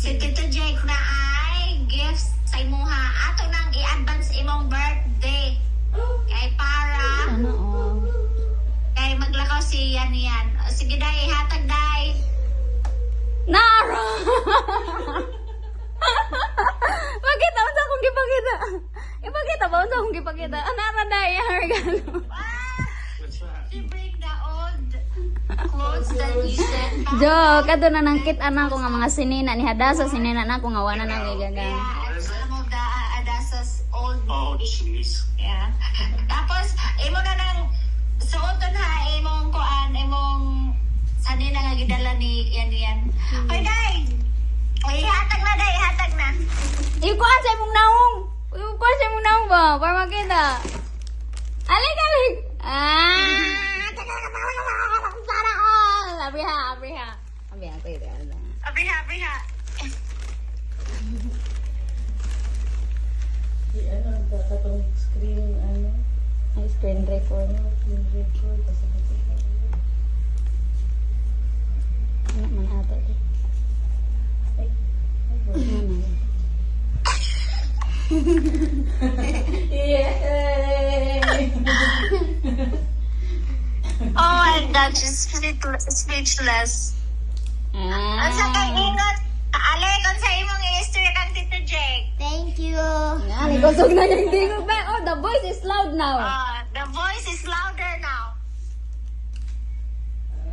Si Tito Jake na ay gifts sa imuha. Ato nang i-advance imong birthday. Kay para, Sana all. kay maglakaw si yan. O, sige day, hatag day. Nara! Pakita, unsa akong gipakita? Ipakita ba? Unsa akong gipakita? Nara dahil ang regalo. She bring the old clothes that you sent back. Joke, ato na nangkit anak ko nga mga sinina ni Hadasa, sinina na ko nga wala na may gagang. Yeah, some of the Adasa's old. Oh, jeez. Yeah. Tapos, imo na nang suoton ha, imong kuan, imong sanina nga gidala ni yan. Oy, day! Oy, hatag na, day, hatag na. Ikuan sa imong naong! Ikuan sa imong naong ba? Para makita. Alik, alik! Sana all! Abriha. Abriha, pwede. Abriha. Ano, katong screen, ano, Ay, screen record. screen record, kasi Ano man ato ito? ay, Ano? yay! Oh my God, she's speechless. Ang sa kay ingot, alay kung sa imong history kang Tito Jake. Thank you. Nga, kusog na yung tingog ba? Oh, the voice is loud now. The voice is louder now.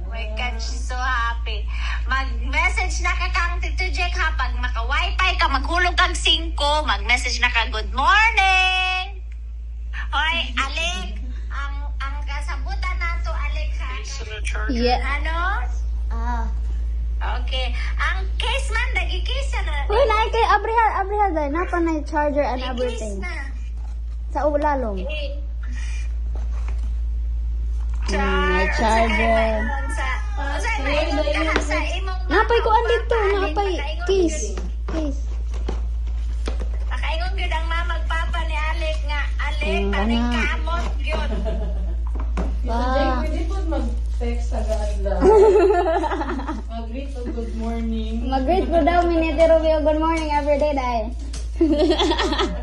Oh my God, she's so happy. Mag-message na ka kang Tito Jake ha. Pag maka-wifi ka, maghulog kang 5, mag-message na ka, good morning. Hoy, Alik, ang kasabutan na to, Alik ha. Yeah. Ano? Okay. Ang case man, nag-i-case na. Uy, na kay Abriha dahil napa na yung charger and Nag-i-case everything. na. Sa ulalong. Eh, May charger. Napay ko andito, napay case. Case. Nakaingon gyud ang mama magpapa ni Alec nga, Alec, paring Ana. kamot gyud. Jay, pwede po mag-text agad lang. Mag-greet o good morning. Mag-greet ko daw, Minete Rubio. Good morning everyday dahil.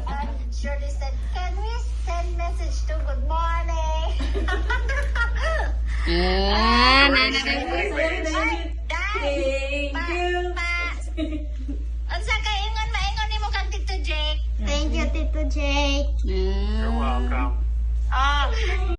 And Shirley said, can we send message to good morning? Dai, Thank you. Unsa kay ingon maingon nimo kang Tito Jake? Thank you, Tito Jake. You're welcome. Oh,